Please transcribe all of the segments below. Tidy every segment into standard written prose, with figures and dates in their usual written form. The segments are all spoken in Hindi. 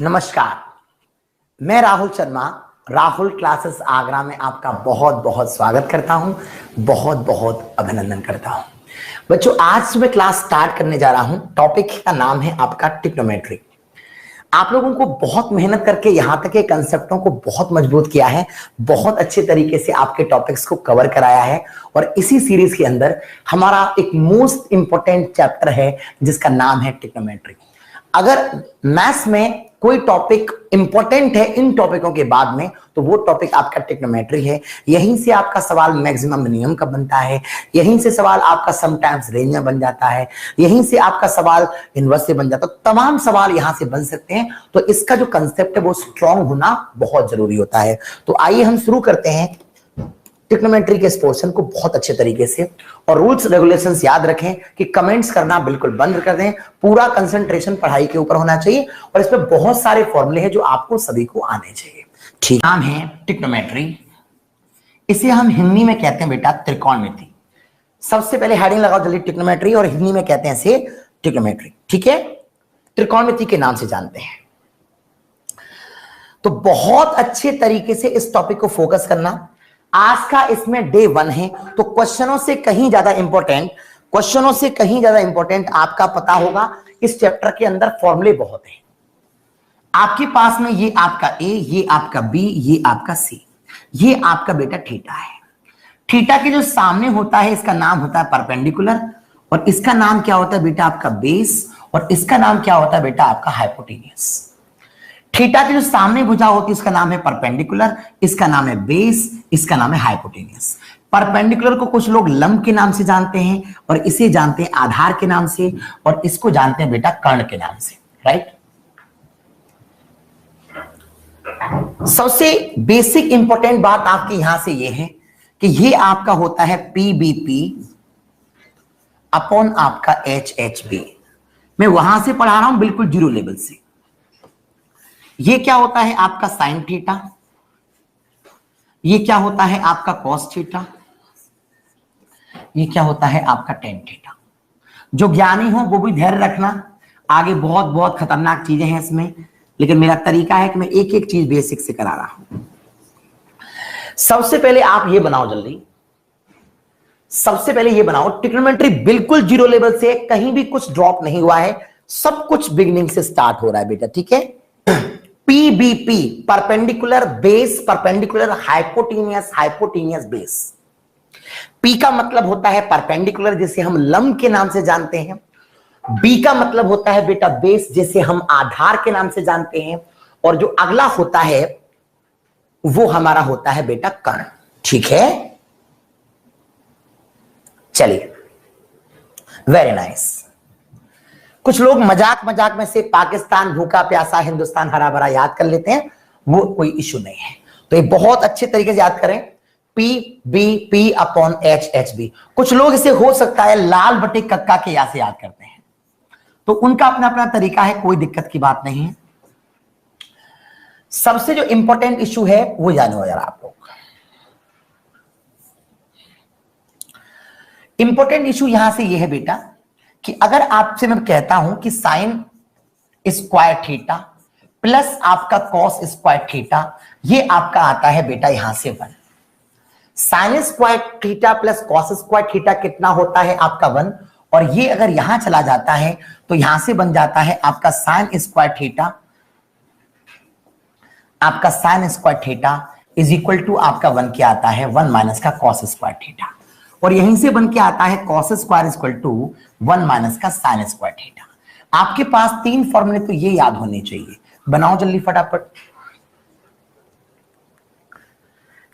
नमस्कार, मैं राहुल शर्मा राहुल क्लासेस आगरा में आपका बहुत बहुत स्वागत करता हूं, बहुत बहुत अभिनंदन करता हूं। बच्चों, आज मैं क्लास स्टार्ट करने जा रहा हूं। टॉपिक का नाम है आपका ट्रिग्नोमेट्री। आप लोगों को बहुत मेहनत करके यहां तक के कंसेप्टों को बहुत मजबूत किया है, बहुत अच्छे तरीके से आपके टॉपिक्स को कवर कराया है। और इसी सीरीज के अंदर हमारा एक मोस्ट इंपॉर्टेंट चैप्टर है जिसका नाम है ट्रिग्नोमेट्री। अगर मैथ्स में कोई टॉपिक इंपॉर्टेंट है इन टॉपिकों के बाद में, तो वो टॉपिक आपका ट्रिग्नोमेट्री है। यहीं से आपका सवाल मैक्सिमम मिनिमम का बनता है, यहीं से सवाल आपका समटाइम्स रेंज में बन जाता है, यहीं से आपका सवाल इनवर्स से बन जाता है। तमाम सवाल यहां से बन सकते हैं। तो इसका जो कंसेप्ट है वो स्ट्रांग होना बहुत जरूरी होता है। तो आइए हम शुरू करते हैं ट्रिग्नोमेट्री के इस पोर्शन को बहुत अच्छे तरीके से। और रूल्स रेगुलेशंस याद रखें कि कमेंट्स करना बिल्कुल बंद कर दें। पूरा कंसंट्रेशन पढ़ाई के ऊपर होना चाहिए और इसमें बहुत सारे फॉर्मूले हैं जो आपको सभी को आने चाहिए। ठीक, नाम है ट्रिग्नोमेट्री। इसे हम हिंदी में कहते हैं बेटा त्रिकोणमिति। सबसे पहले हेडिंग लगाओ जल्दी, ट्रिग्नोमेट्री, और हिंदी में कहते हैं इसे ट्रिग्नोमेट्री। ठीक है, त्रिकोणमिति के नाम से जानते हैं। तो बहुत अच्छे तरीके से इस टॉपिक को फोकस करना। आज का इसमें डे 1 है, तो क्वेश्चनों से कहीं ज्यादा इंपॉर्टेंट आपका पता होगा। इस चैप्टर के अंदर फॉर्मूले बहुत हैं आपके पास में। ये आपका ए, ये आपका बी, ये आपका सी, ये आपका बेटा थीटा है। थीटा के जो सामने होता है इसका नाम होता है परपेंडिकुलर, और इसका नाम क्या होता है बेटा आपका बेस, और इसका नाम क्या होता है बेटा आपका हाइपोटेन्यूस। थीटा के जो सामने भुजा होती है इसका नाम है परपेंडिकुलर, इसका नाम है बेस, इसका नाम है हाइपोटेन्यूस। परपेंडिकुलर को कुछ लोग लंब के नाम से जानते हैं, और इसे जानते हैं आधार के नाम से, और इसको जानते हैं बेटा कर्ण के नाम से। राइट, सबसे बेसिक इंपॉर्टेंट बात आपकी यहां से ये है कि ये आपका होता है पीबीपी अपॉन आपका एचएचबी। मैं वहां से पढ़ा रहा हूं बिल्कुल जीरो लेवल से। ये क्या होता है आपका साइन थीटा, ये क्या होता है आपका कॉस थीटा, ये क्या होता है आपका टेन थीटा। जो ज्ञानी हो वो भी धैर्य रखना, आगे बहुत बहुत खतरनाक चीजें हैं इसमें, लेकिन मेरा तरीका है कि मैं एक एक चीज बेसिक से करा रहा हूं। सबसे पहले आप ये बनाओ जल्दी, सबसे पहले ये बनाओ ट्रिग्नोमेट्री बिल्कुल जीरो लेवल से, कहीं भी कुछ ड्रॉप नहीं हुआ है, सब कुछ बिगिनिंग से स्टार्ट हो रहा है बेटा। ठीक है, PBP perpendicular base, perpendicular hypotenuse, hypotenuse base. P का मतलब होता है परपेंडिकुलर जिसे हम लंब के नाम से जानते हैं। बी का मतलब होता है बेटा बेस जिसे हम आधार के नाम से जानते हैं, और जो अगला होता है वो हमारा होता है बेटा कर्ण। ठीक है, चलिए, वेरी नाइस। कुछ लोग मजाक में से पाकिस्तान भूखा प्यासा, हिंदुस्तान हरा भरा याद कर लेते हैं, वो कोई इशू नहीं है। तो ये बहुत अच्छे तरीके से याद करें, P B P upon H H B. कुछ लोग इसे हो सकता है लाल बटे कक्का के या से याद करते हैं, तो उनका अपना अपना तरीका है, कोई दिक्कत की बात नहीं है। सबसे जो इंपॉर्टेंट इशू है वो जानो जरा आप लोग। इंपॉर्टेंट इशू यहां से ये है बेटा कि अगर आपसे मैं कहता हूं कि साइन स्क्वायर थीटा प्लस आपका कॉस स्क्वायर थीटा, ये आपका आता है बेटा यहां से 1। Sign square theta plus cos square theta कितना होता है आपका 1, और ये अगर यहां चला जाता है तो यहां से बन जाता है आपका साइन स्क्वायर थीटा, आपका sine square theta is equal to आपका 1 क्या आता है 1 माइनस का कॉस स्क्वायर थीटा, और यहीं से बन के आता है cos square equal to 1 minus का साइन स्क्वायर थीटा। आपके पास 3 फॉर्मूले तो ये याद होने चाहिए, बनाओ जल्दी फटाफट।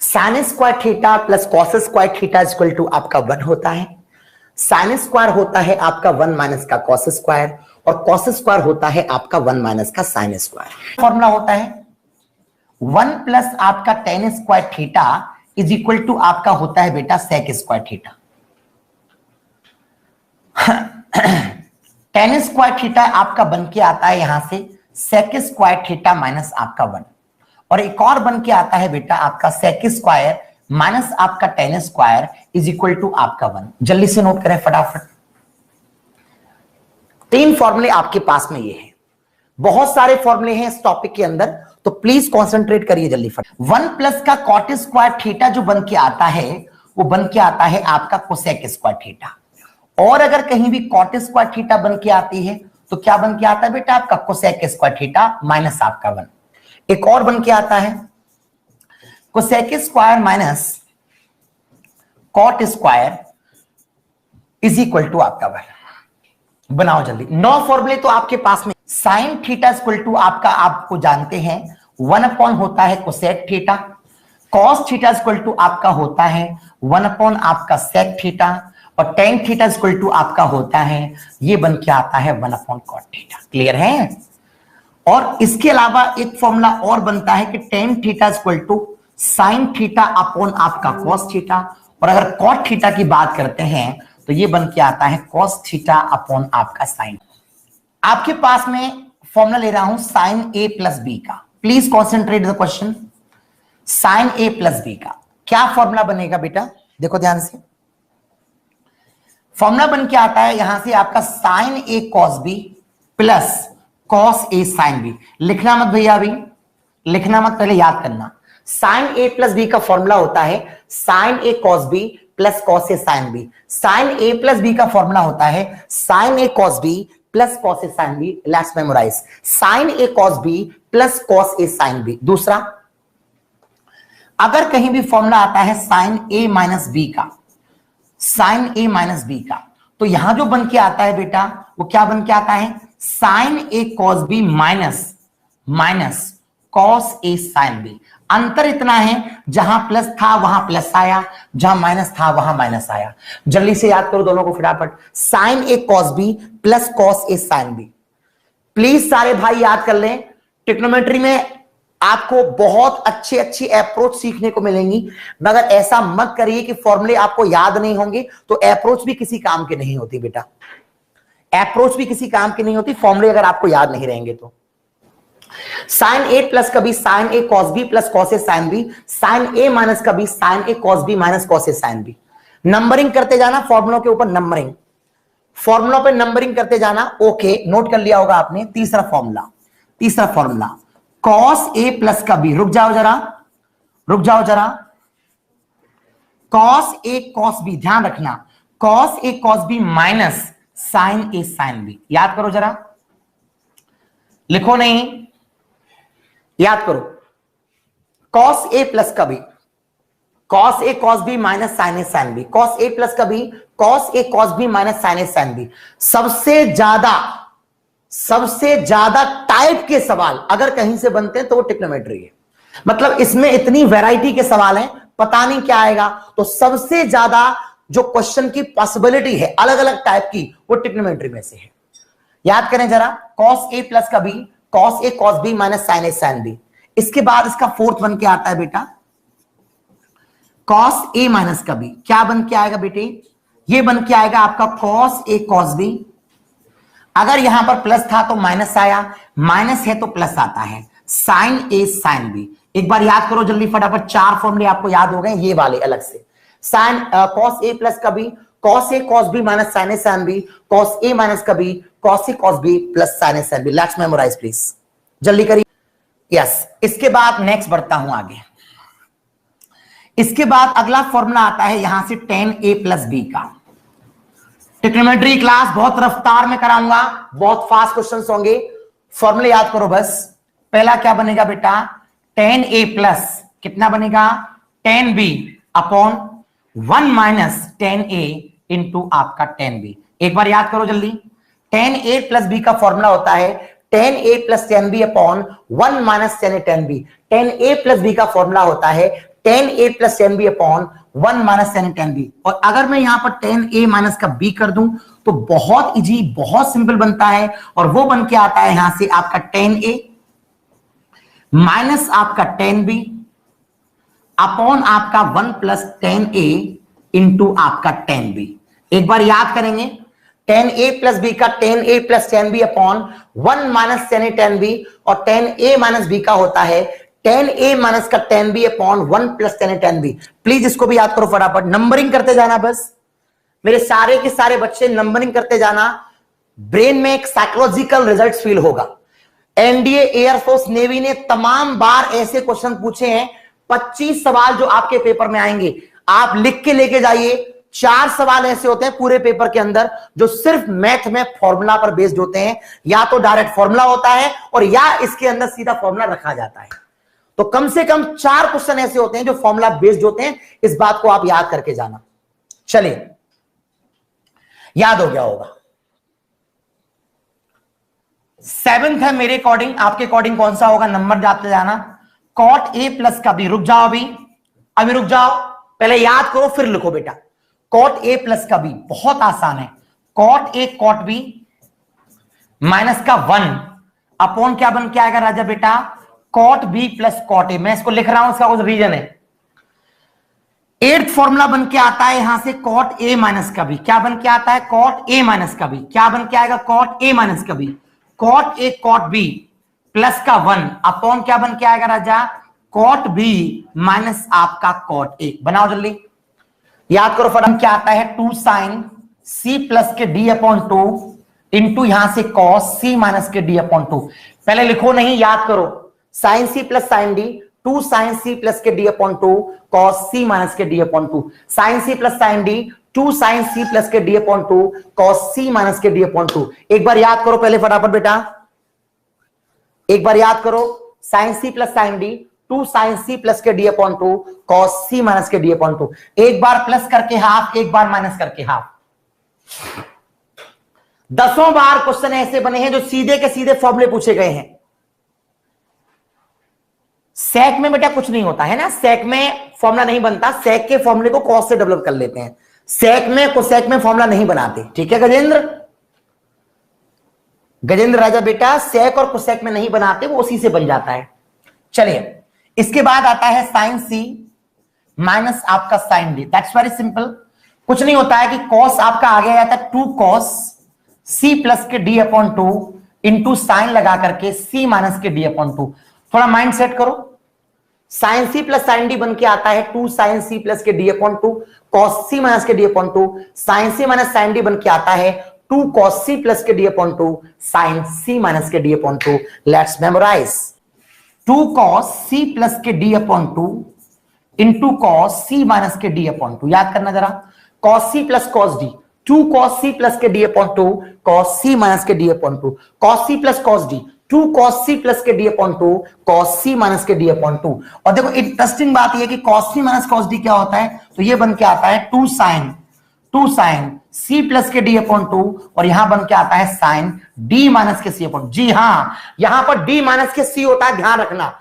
Sine square theta plus cos square theta equal to आपका 1 होता है। साइन स्क्वायर होता है आपका 1 माइनस का कॉस स्क्वायर, और कॉस स्क्वायर होता है आपका 1 माइनस का साइन स्क्वायर। फॉर्मूला होता है 1 प्लस आपका tan square theta is equal to आपका होता है बेटा sec square theta. Tan square theta आपका बन के आता है यहां से सेक स्क्वायर थीटा माइनस आपका 1, और एक और बन के आता है बेटा आपका सेक स्क्वायर माइनस आपका tan square is equal to आपका 1। जल्दी से नोट करें फटाफट, 3 फॉर्मूले आपके पास में ये है। बहुत सारे फॉर्मूले हैं इस टॉपिक के अंदर, तो प्लीज कॉन्सेंट्रेट करिए जल्दी फटाफट। 1 प्लस का कॉट स्क्वायर थीटा जो बन के आता है वो बन के आता है आपका कोसेक स्क्वायर थीटा। और अगर कहीं भी कॉट स्क्वायर थीटा बन के आती है तो क्या बन के आता है बेटा आपका कोसेक स्क्वायर थीटा माइनस आपका 1। एक और बन के आता है cosec square minus cot square is equal to आपका 1। बनाओ जल्दी। 9 फॉर्मूले तो आपके पास में। साइन थीटा इक्वल टू आपका, आपको जानते हैं 1 अपॉन होता है cosec theta. Cos theta equal to आपका होता है 1 अपॉन आपका सेक थीटा। और टेन थीटा इक्वल टू आपका होता है, ये बन के आता है 1 अपॉन कॉट थीटा। क्लियर है? और इसके अलावा एक फॉर्मूला और बनता है कि tan theta equal to sine theta upon आपका कॉस थीटा। और अगर कॉट थीटा की बात करते हैं तो ये बन के आता है कॉस थीटा अपॉन आपका साइन। आपके पास में फॉर्मूला ले रहा हूं साइन ए प्लस बी का। Please concentrate the question. Sine A plus B का क्या फॉर्मूला बनेगा बेटा? देखो ध्यान से। फॉर्मूला बन के आता है यहां से आपका साइन ए कॉस बी प्लस कॉस ए साइन बी। लिखना मत भैया, अभी लिखना मत, पहले याद करना। साइन ए प्लस बी का फॉर्मूला होता है sine A cos B plus cos A sine B. Sine A plus B का फॉर्मूला होता है sine A cos B plus cos A sine B. Let's memorise. Sine A cos B plus cos A sine B. दूसरा, अगर कहीं भी फॉर्मूला आता है साइन ए माइनस बी का, साइन ए माइनस बी का, तो यहां जो बन के आता है बेटा वो क्या बन के आता है साइन ए cos B minus minus cos ए साइन बी। अंतर इतना है, जहां प्लस था वहां प्लस आया, जहां माइनस था वहां माइनस आया। जल्दी से याद करो दोनों को फटाफट। Sine A cos B plus cos A sine B. Please सारे भाई याद कर लें। ट्रिग्नोमेट्री में आपको बहुत अच्छी अच्छी अप्रोच सीखने को मिलेंगी, मगर ऐसा मत करिए कि फॉर्मूले आपको याद नहीं होंगे तो अप्रोच भी किसी काम की नहीं होती बेटा। अप्रोच भी किसी काम की नहीं होती फॉर्मूले अगर आपको याद नहीं रहेंगे तो। साइन ए प्लस कभी sign A cos B plus cos A sine B. Sine A minus कभी साइन ए कॉस बी माइनस कॉस ए साइन बी। नंबरिंग करते जाना फॉर्मूलों के ऊपर, नंबरिंग, फॉर्मूलों पे नंबरिंग करते जाना। ओके, नोट कर लिया होगा आपने। तीसरा फॉर्मूला, तीसरा फॉर्मूला कॉस ए प्लस का बी। रुक जाओ जरा, रुक जाओ जरा। कॉस ए कॉस बी, ध्यान रखना, cos A cos B minus sine A sine B. याद करो जरा, लिखो नहीं, याद करो। कॉस ए प्लस का B, cos A cos B minus sine A sine B. Cos A plus का B, cos A cos B minus sine A sine B. सबसे ज्यादा टाइप के सवाल अगर कहीं से बनते हैं तो वो ट्रिग्नोमेट्री है। मतलब इसमें इतनी वैरायटी के सवाल हैं, पता नहीं क्या आएगा। तो सबसे ज्यादा जो क्वेश्चन की पॉसिबिलिटी है अलग अलग टाइप की, वो ट्रिग्नोमेट्री में से है। याद करें जरा, कॉस ए प्लस का B, cos A cos B minus sine A sine B. इसके बाद इसका फोर्थ बन के आता है बेटा कॉस ए माइनस का बी। क्या बन के आएगा बेटे? ये बन के आएगा आपका कॉस ए कॉस बी। अगर यहां पर प्लस था तो माइनस आया, माइनस है तो प्लस आता है, साइन ए साइन बी। एक बार याद करो जल्दी फटाफट, 4 फॉर्मूले आपको याद हो गए ये वाले अलग से। साइन कॉस ए प्लस का B, cos A cos B minus sine A sine B, cos A minus का B, cos A cos B plus sine A sine B. Let's memorise please, जल्दी करिए। यस, इसके बाद नेक्स्ट बढ़ता हूं आगे। इसके बाद अगला फॉर्मूला आता है यहां से tan a प्लस बी का। ट्रिग्नोमेट्री क्लास बहुत रफ्तार में कराऊंगा, बहुत फास्ट क्वेश्चंस होंगे। फॉर्मूले याद करो बस। पहला क्या बनेगा बेटा? tan a प्लस कितना बनेगा? tan b upon 1 minus tan a into आपका tan b। एक बार याद करो जल्दी। tan a प्लस b का फॉर्मूला होता है tan a plus tan b upon 1 minus tan a tan b। tan a plus b का फॉर्मूला होता है tan a plus tan b upon 1 minus tan a tan b। और अगर मैं यहां पर tan a माइनस का b कर दूं तो बहुत इजी, बहुत सिंपल बनता है, और वो बन के आता है यहां से आपका tan a माइनस आपका tan b अपॉन आपका 1 प्लस tan a इंटू आपका tan b। एक बार याद करेंगे, tan a प्लस b का tan a plus tan b upon 1 minus tan a tan b, और tan a माइनस b का होता है tan a माइनस का tan b upon 1 plus tan a tan b। Please इसको भी याद करो फटाफट, नंबरिंग करते जाना बस। मेरे सारे के सारे बच्चे नंबरिंग करते जाना। ब्रेन में एक साइकोलॉजिकल रिजल्ट फील होगा। एनडीए, एयरफोर्स, नेवी ने तमाम बार ऐसे क्वेश्चन पूछे हैं। 25 सवाल जो आपके पेपर में आएंगे आप लिख के लेके जाइए। 4 सवाल ऐसे होते हैं पूरे पेपर के अंदर जो सिर्फ मैथ में फॉर्मूला पर बेस्ड होते हैं, या तो डायरेक्ट फॉर्मूला होता है और या इसके अंदर सीधा फॉर्मूला रखा जाता है। तो कम से कम 4 क्वेश्चन ऐसे होते हैं जो फॉर्मूला बेस्ड होते हैं। इस बात को आप याद करके जाना। चलिए, याद हो गया होगा। 7th है मेरे अकॉर्डिंग, आपके अकॉर्डिंग कौन सा होगा? नंबर जाते जाना। कॉट ए प्लस का बी, रुक जाओ अभी रुक जाओ, पहले याद करो फिर लिखो बेटा। कॉट ए प्लस का बी बहुत आसान है। Cot A cot B minus का 1 अपॉन क्या बन के आएगा राजा बेटा? Cot B plus cot A. मैं इसको लिख रहा हूं, इसका कुछ रीजन है। 8th फॉर्मूला बन के आता है यहां से कॉट ए माइनस का बी। क्या बन के आता है? कॉट ए माइनस का बी। क्या बन के आएगा? कॉट ए माइनस का B. Cot A cot B plus का 1 अपॉन क्या बन के आएगा राजा? कॉट बी माइनस आपका कॉट ए। बनाओ जल्दी, याद करो। फटाफट क्या आता है? 2 साइन सी प्लस के डी अपॉन 2 इंटू यहां से कॉस सी माइनस के डी अपॉन 2। पहले लिखो नहीं, याद करो। Sine C plus sine D, 2 sine C plus के D upon 2 cos C minus के D upon 2। Sine C plus sine D, 2 sine C plus के D upon 2 cos C minus के डी अपॉन 2। एक बार याद करो पहले फटाफट बेटा, एक बार याद करो। Sine C plus sine D, 2 sine C plus के D upon 2 cos C minus के डी अपॉन 2। एक बार प्लस करके हाफ, एक बार माइनस करके हाफ। 10 बार क्वेश्चन ऐसे बने हैं जो सीधे के सीधे फॉर्मूले पूछे गए हैं। सेक में बेटा कुछ नहीं होता है ना, सेक में फॉर्मूला नहीं बनता। सेक के फॉर्मूले को कॉस से डेवलप कर लेते हैं। सेक में फॉर्मूला नहीं बनाते। ठीक है गजेंद्र राजा बेटा, सेक और कोसेक में नहीं बनाते, वो उसी से बन जाता है। चलिए, इसके बाद आता है साइन सी माइनस आपका sine D. That's very simple. कुछ नहीं होता है कि कॉस आपका आगे आ जाता है 2 कॉस सी प्लस के डी अपॉन 2 इंटू साइन लगा करके सी माइनस के डी अपॉन 2। थोड़ा माइंड सेट करो। Sine C plus sine D बन के आता है 2 साइन सी प्लस के D upon 2 cos C minus के D upon 2। Sine C minus sine D बन के आता है 2 कॉस सी प्लस के D upon 2 sine C minus के D upon 2। Let's memorise. 2 cos C plus के D upon 2 into cos C minus के डी अपॉन 2। याद करना जरा। Cos C plus cos D, 2 cos C plus के D upon 2 cos C minus के D upon 2। Cos C plus cos D, 2 cos C plus के D upon 2 cos C minus के डी अपॉन 2। और देखो इंटरेस्टिंग बात यह है कि cos C minus cos D क्या होता है? तो ये बन के आता है 2 साइन सी प्लस के डी अपॉन 2 और यहां बन के आता है साइन डी माइनस के सी अपॉन। जी हां, यहां पर डी माइनस के सी होता है, ध्यान रखना।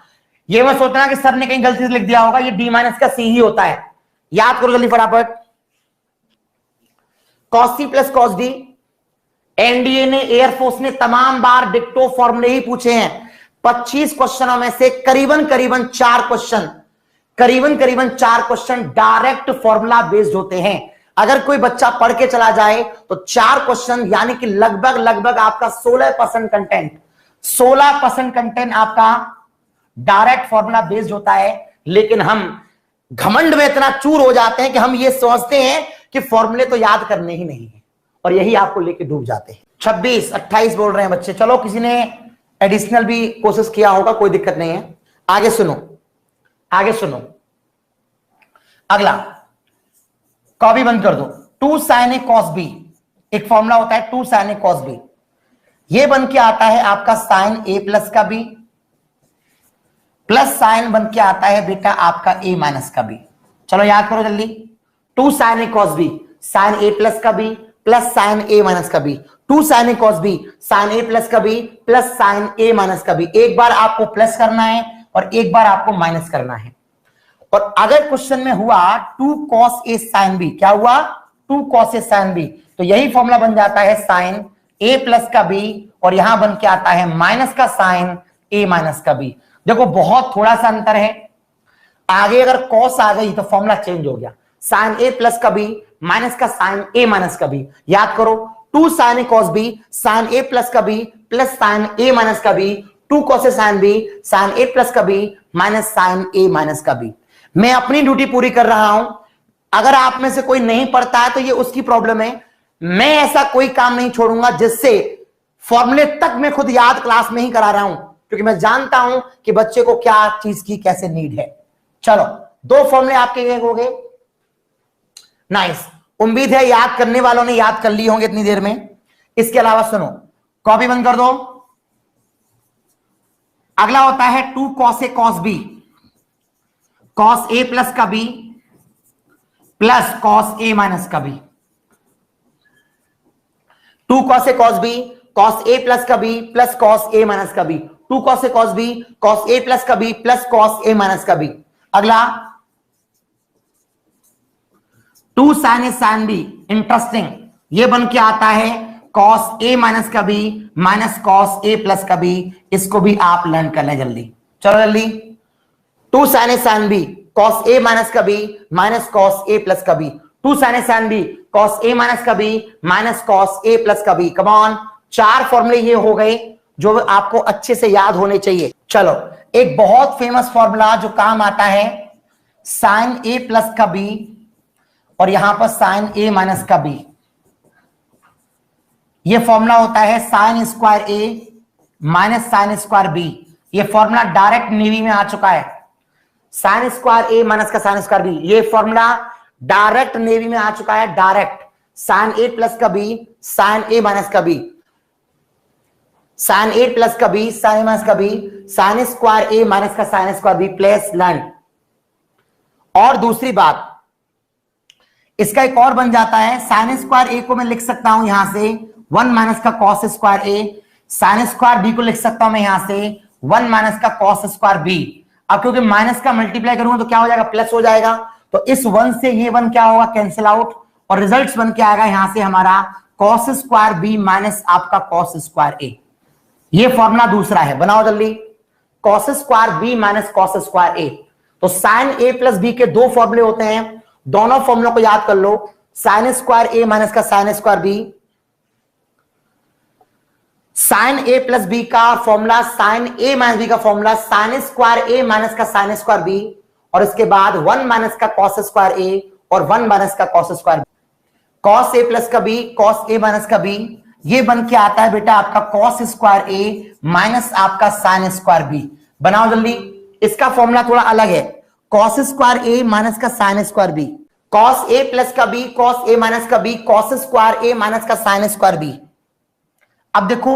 ये मत सोचना कि सर ने कहीं गलती से लिख दिया होगा, ये डी माइनस का सी ही होता है। याद करो जल्दी फटाफट। Cos C plus cos D, NDA ने, एयरफोर्स ने तमाम बार डिक्टो फॉर्मूले ही पूछे हैं। 25 क्वेश्चनों में से करीबन 4 क्वेश्चन डायरेक्ट फॉर्मूला बेस्ड होते हैं। अगर कोई बच्चा पढ़ के चला जाए तो 4 क्वेश्चन यानी कि लगभग आपका 16% कंटेंट आपका डायरेक्ट फॉर्मूला बेस्ड होता है। लेकिन हम घमंड में इतना चूर हो जाते हैं कि हम ये सोचते हैं कि फॉर्मूले तो याद करने ही नहीं है, और यही आपको लेके डूब जाते हैं। 26-28 बोल रहे हैं बच्चे। चलो, किसी ने एडिशनल भी कोशिश किया होगा, कोई दिक्कत नहीं है। आगे सुनो। अगला कॉपी बंद कर दो। 2 साइन ए कॉस बी, एक फॉर्मूला होता है 2 साइन ए कॉस बी। ये बन के आता है आपका साइन ए प्लस का बी प्लस साइन बन के आता है बेटा आपका ए माइनस का बी। चलो याद करो जल्दी। 2 sign A cos B, sine A plus का B plus sine A minus का B. 2 sign A cos B, sine A plus का B plus sine A minus का बी। एक बार आपको प्लस करना है और एक बार आपको माइनस करना है। और अगर क्वेश्चन में हुआ 2 कॉस ए साइन बी, क्या हुआ? 2 कॉस ए साइन बी, तो यही फॉर्मूला बन जाता है साइन ए प्लस का बी और यहां बन के आता है माइनस का साइन ए माइनस का बी। देखो बहुत थोड़ा सा अंतर है। आगे अगर कॉस आ गई तो फॉर्मूला चेंज हो गया। साइन ए प्लस का बी माइनस का साइन ए माइनस का बी। याद करो, 2 sign A cos B, sine A plus का B plus sine A minus का B. 2 cos A sine B, sine A plus का B minus sine A minus का बी। मैं अपनी ड्यूटी पूरी कर रहा हूं। अगर आप में से कोई नहीं पढ़ता है तो ये उसकी प्रॉब्लम है। मैं ऐसा कोई काम नहीं छोड़ूंगा जिससे फॉर्मूले तक मैं खुद याद क्लास में ही करा रहा हूं, क्योंकि मैं जानता हूं कि बच्चे को क्या चीज की कैसे नीड है। चलो, 2 फॉर्मूले आपके हो गए। नाइस, उम्मीद है याद करने वालों ने याद कर लिए होंगे इतनी देर में। इसके अलावा सुनो, कॉपी बंद कर दो। अगला होता है 2 cos A cos B, cos A plus का B plus cos A minus का B। 2 cos A cos B, cos A plus का B plus cos A minus का B। 2 cos A cos B, cos A plus का B plus cos A minus का B। अगला 2 sin A sin B, interesting, ये बन के आता है cos A माइनस का B minus cos A plus का B। इसको भी आप लर्न कर लें जल्दी, चलो जल्दी। 2 sin A sin B, cos A minus का B minus cos A plus का B। 2 sin A sin B, cos A minus का B minus cos A plus का B। कम ऑन, 4 फॉर्मूले ये हो गए जो आपको अच्छे से याद होने चाहिए। चलो, एक बहुत फेमस फॉर्मूला जो काम आता है, sin A प्लस का B और यहां पर sin A माइनस का B। ये फॉर्मूला होता है sin square A minus sin square B। ये फॉर्मूला डायरेक्ट नेवी में आ चुका है, sin स्क्वायर A माइनस का sin स्क्वायर B। ये फॉर्मूला डायरेक्ट नेवी में आ चुका है, डायरेक्ट sin A प्लस का B sin A माइनस का B, sin A प्लस का B sin A माइनस का B, sin square A minus का sin square B plus learn. और दूसरी बात, इसका एक और बन जाता है, sin स्क्वायर A को मैं लिख सकता हूं यहां से 1 माइनस का cos square A, sin square B को लिख सकता हूं मैं यहां से 1 माइनस का cos स्क्वायर B। अब क्योंकि माइनस का मल्टीप्लाई करूंगा तो क्या हो जाएगा, प्लस हो जाएगा। तो इस 1 से ये 1 क्या होगा, कैंसिल आउट, और रिजल्ट बन के आएगा यहां से हमारा cos स्क्वायर B माइनस आपका cos स्क्वायर A। ये फॉर्मूला दूसरा है, बनाओ जल्दी, cos square B minus cos square A। तो sin A प्लस B के 2 फॉर्मूले होते हैं, दोनों फॉर्मूलों को याद कर लो। sin स्क्वायर A माइनस का sin square B, sin A plus B का formula sin A minus B का formula sin square A minus का sin स्क्वायर B, और इसके बाद 1 माइनस का cos स्क्वायर A और 1 माइनस का cos square B। cos A plus का B cos A माइनस का B, ये बन के आता है बेटा आपका cos स्क्वायर A माइनस आपका sin स्क्वायर B। बनाओ जल्दी, इसका फॉर्मूला थोड़ा अलग है, cos स्क्वायर A माइनस का sin square B, cos A plus का B cos A माइनस का B cos square A minus का sin स्क्वायर B। अब देखो,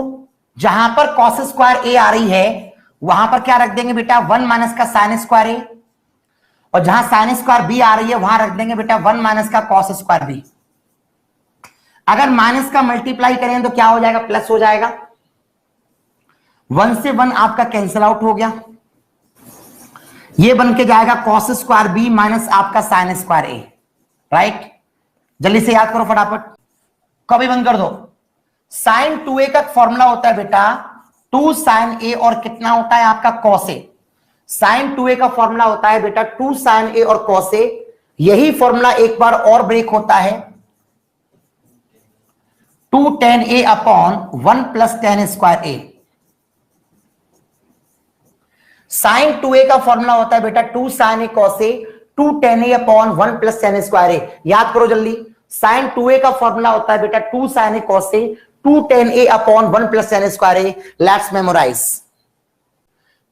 जहां पर cos स्क्वायर A आ रही है वहां पर क्या रख देंगे बेटा, 1 माइनस का sin स्क्वायर A, और जहां sin स्क्वायर B आ रही है वहां रख देंगे बेटा 1 माइनस का cos स्क्वायर B। अगर माइनस का मल्टीप्लाई करें तो क्या हो जाएगा, प्लस हो जाएगा। 1 से 1 आपका कैंसिल आउट हो गया, ये बन के जाएगा cos स्क्वायर B माइनस आपका sin स्क्वायर A। राइट, जल्दी से याद करो फटाफट, कभी बंद कर दो। sin 2A का फॉर्मूला होता है बेटा 2 sin A और कितना होता है आपका cos A। sin 2A का फॉर्मूला होता है बेटा 2 sin A और cos A। यही फॉर्मूला एक बार और ब्रेक होता है 2 tan A upon 1 plus tan square A। sin 2A का फॉर्मूला होता है बेटा 2 sin A cos A, 2 tan A upon 1 plus tan square A। याद करो जल्दी, sin 2A का फॉर्मूला होता है बेटा 2 sin A cos A, 2 tan A upon 1 plus tan square A। Let's memorise.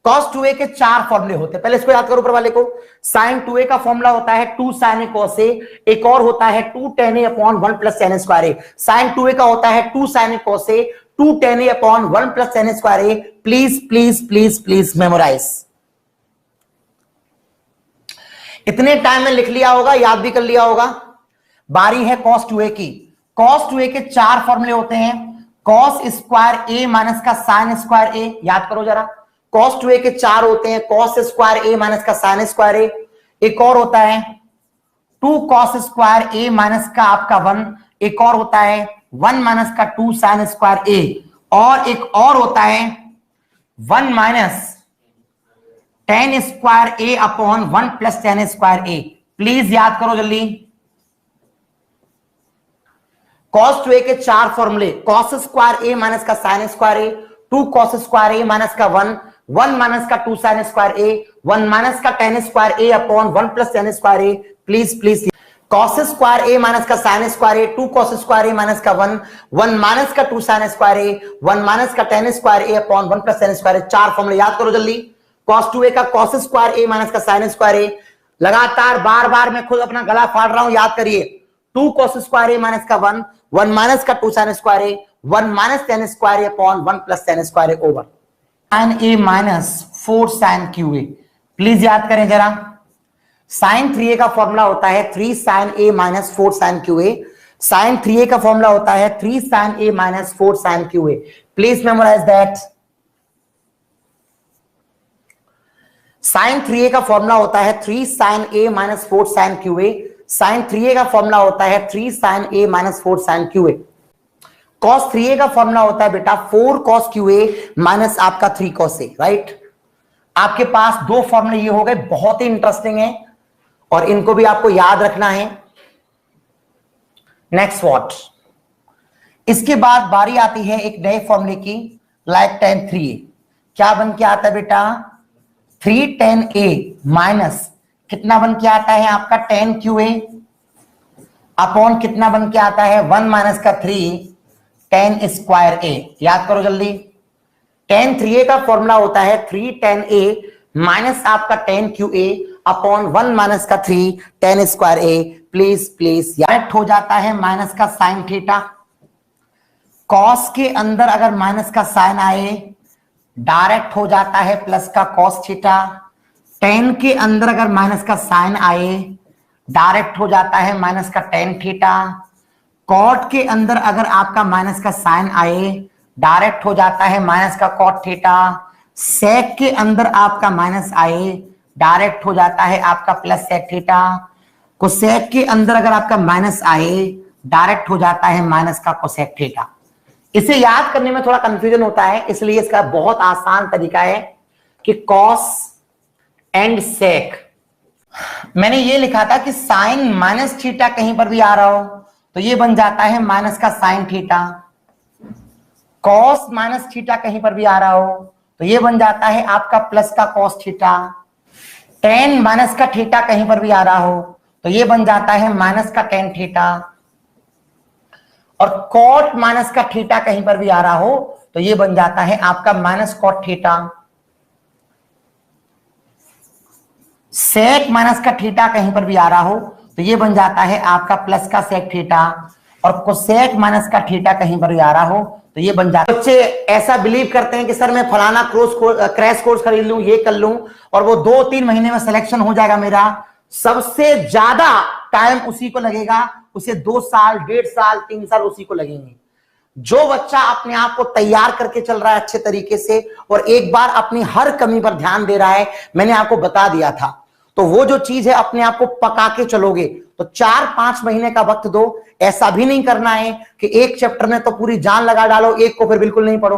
cos 2A के 4 फॉर्मूले होते हैं, पहले इसको याद करो ऊपर वाले को। sin 2A का फॉर्मूला होता है 2 sin A cos A, एक और होता है 2 tan A upon 1 plus tan square A। sin 2A का होता है 2 sin A cos A, 2 tan A upon 1 plus tan square A। Please please please please memorise. इतने टाइम में लिख लिया होगा, याद भी कर लिया होगा। बारी है cos 2A की। cos 2A के 4 फॉर्मूले होते हैं, cos स्क्वायर A माइनस का sin स्क्वायर A। याद करो जरा, cos 2A के 4 होते हैं, cos स्क्वायर A माइनस का sin स्क्वायर A। एक और होता है 2 cos स्क्वायर A माइनस का आपका 1, एक और होता है 1 माइनस का 2 sin स्क्वायर A, और एक और होता है 1 minus tan square A upon 1 plus tan square A। Please याद करो जल्दी। cos 2A के 4 फॉर्मूले, cos स्क्वायर A माइनस का sin square A, 2 cos square A minus का 1, 1 माइनस का 2 sin स्क्वायर A, 1 माइनस का tan square A upon 1 plus tan square A। Please please cos square A minus का साइन स्क्वायर ए, 2 कॉस स्क्वायर ए माइनस का 1, 1 माइनस का 2 साइन स्क्वायर ए, 1 माइनस का ten square A upon 1 plus tan square ए। 4 फॉर्मूले याद करो जल्दी। कॉस 2a का कॉस स्क्वायर ए माइनस का साइन स्क्वायर ए, लगातार बार बार मैं खुद अपना गला फाड़ रहा हूं, याद करिए। 2 कॉस स्क्वायर ए माइनस का 1, 1 माइनस का 2 sine square A, 1 minus tan square A upon 1 plus tan square A over sine A minus 4 sine cube A. Please याद करें जरा, साइन 3a का फॉर्मूला होता है 3 sine A minus 4 sine cube A. Sine 3a का फॉर्मूला होता है 3 sine A minus 4 sine cube A. Please memorise that. Sine 3a का फॉर्मूला होता है 3 sine A minus 4 sine cube A. Sine 3a का फॉर्मूला होता है 3 sine A minus 4 sine cube A. Cos 3a का फॉर्मूला होता है बेटा 4 कॉस क्यू ए माइनस आपका 3 कॉस ए, राइट। आपके पास दो फॉर्मूले ये हो गए, बहुत ही इंटरेस्टिंग है और इनको भी आपको याद रखना है। नेक्स्ट व्हाट, इसके बाद बारी आती है एक नए फॉर्मूले की, लाइक tan 3a। क्या बन के आता है बेटा, 3 tan a माइनस कितना बन के आता है आपका tan QA अपॉन कितना बन के आता है 1 माइनस का 3 tan स्क्वायर a। याद करो जल्दी। tan 3a का फॉर्मूला होता है 3 tan a माइनस आपका tan QA अपॉन 1 माइनस का 3 tan square a। Please please याद हो जाता है माइनस का साइन थीटा। कॉस के अंदर अगर माइनस का साइन आए डायरेक्ट हो जाता है प्लस का कॉस थीटा। टेन के अंदर अगर माइनस का साइन आए डायरेक्ट हो जाता है माइनस का टेन थीटा। कॉट के अंदर अगर आपका माइनस का साइन आए डायरेक्ट हो जाता है माइनस का कॉट थीटा। सेक के अंदर आपका माइनस आए डायरेक्ट हो जाता है आपका प्लस सेक थीटा। कोसेक के अंदर अगर आपका माइनस आए डायरेक्ट हो जाता है माइनस का कोसेक थीटा। इसे याद करने में थोड़ा कंफ्यूजन होता है, इसलिए इसका बहुत आसान तरीका है कि कॉस एंड सेक। मैंने ये लिखा था कि साइन माइनस थीटा कहीं पर भी आ रहा हो तो ये बन जाता है माइनस का sine theta. Cos minus theta कहीं पर भी आ रहा हो तो ये बन जाता है आपका प्लस का कॉस थीटा। टेन माइनस का थीटा कहीं पर भी आ रहा हो तो ये बन जाता है माइनस का टेन थीटा। और कॉट माइनस का थीटा कहीं पर भी आ रहा हो तो ये बन जाता है आपका minus cot theta. Sec minus का थीटा कहीं पर भी आ रहा हो तो ये बन जाता है आपका प्लस का सेक थीटा। और कोसेक माइनस का थीटा कहीं पर भी आ रहा हो तो ये बन जाता है। बच्चे ऐसा बिलीव करते हैं कि सर मैं फलाना क्रैश कोर्स खरीद लूं, ये कर लूं और वो 2-3 महीने में सिलेक्शन हो जाएगा मेरा। सबसे ज्यादा टाइम उसी को लगेगा, उसे 2 साल, 1.5 साल, 3 साल उसी को लगेंगे। जो बच्चा अपने आप को तैयार करके चल रहा है अच्छे तरीके से और एक बार अपनी हर कमी पर ध्यान दे रहा है, मैंने आपको बता दिया था, तो वो जो चीज है अपने आप को पका के चलोगे तो 4-5 महीने का वक्त दो। ऐसा भी नहीं करना है कि एक चैप्टर में तो पूरी जान लगा डालो, एक को फिर बिल्कुल नहीं पढ़ो।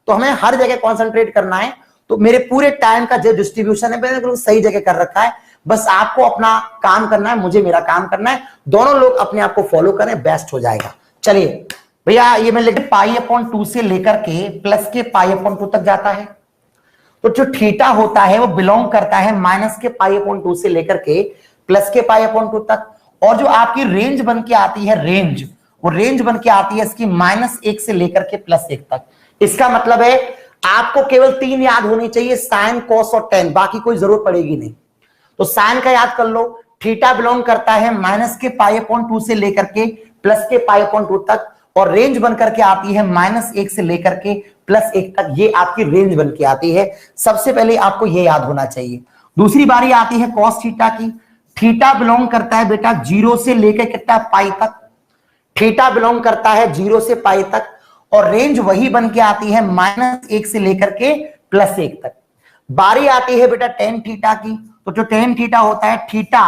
तो हमें हर जगह कॉन्सेंट्रेट करना है। तो मेरे पूरे टाइम का जो डिस्ट्रीब्यूशन है मैंने सही जगह कर रखा है, बस आपको अपना काम करना है, मुझे मेरा काम करना है। दोनों लोग अपने आप को फॉलो करें, बेस्ट हो जाएगा। चलिए भैया, ये मैं लिख π/2 से लेकर के प्लस के π/2 तक जाता है। तो जो थीटा होता है वो बिलोंग करता है माइनस के π/2 से लेकर के प्लस के π/2 तक। और जो आपकी रेंज बन के आती है, रेंज, वो रेंज बन के आती है इसकी -1 से लेकर के +1 तक। इसका मतलब है आपको केवल 3 याद होनी चाहिए, साइन, कॉस और टेन, बाकी कोई जरूरत पड़ेगी नहीं। तो साइन का याद कर लो, थीटा बिलोंग करता है माइनस के π/2 से लेकर के प्लस के π/2 तक और रेंज बनकर के आती है -1 से लेकर के +1 तक। ये आपकी रेंज बन के आती है। सबसे पहले आपको ये याद होना चाहिए। दूसरी बारी आती है कॉस थीटा की। थीटा बिलोंग करता है बेटा 0 से लेकर कितना पाई तक। थीटा बिलोंग करता है 0 से पाई तक और रेंज वही बन के आती है -1 से लेकर के +1 तक। बारी आती है बेटा टेन थीटा की। तो जो टेन थीटा होता है, थीटा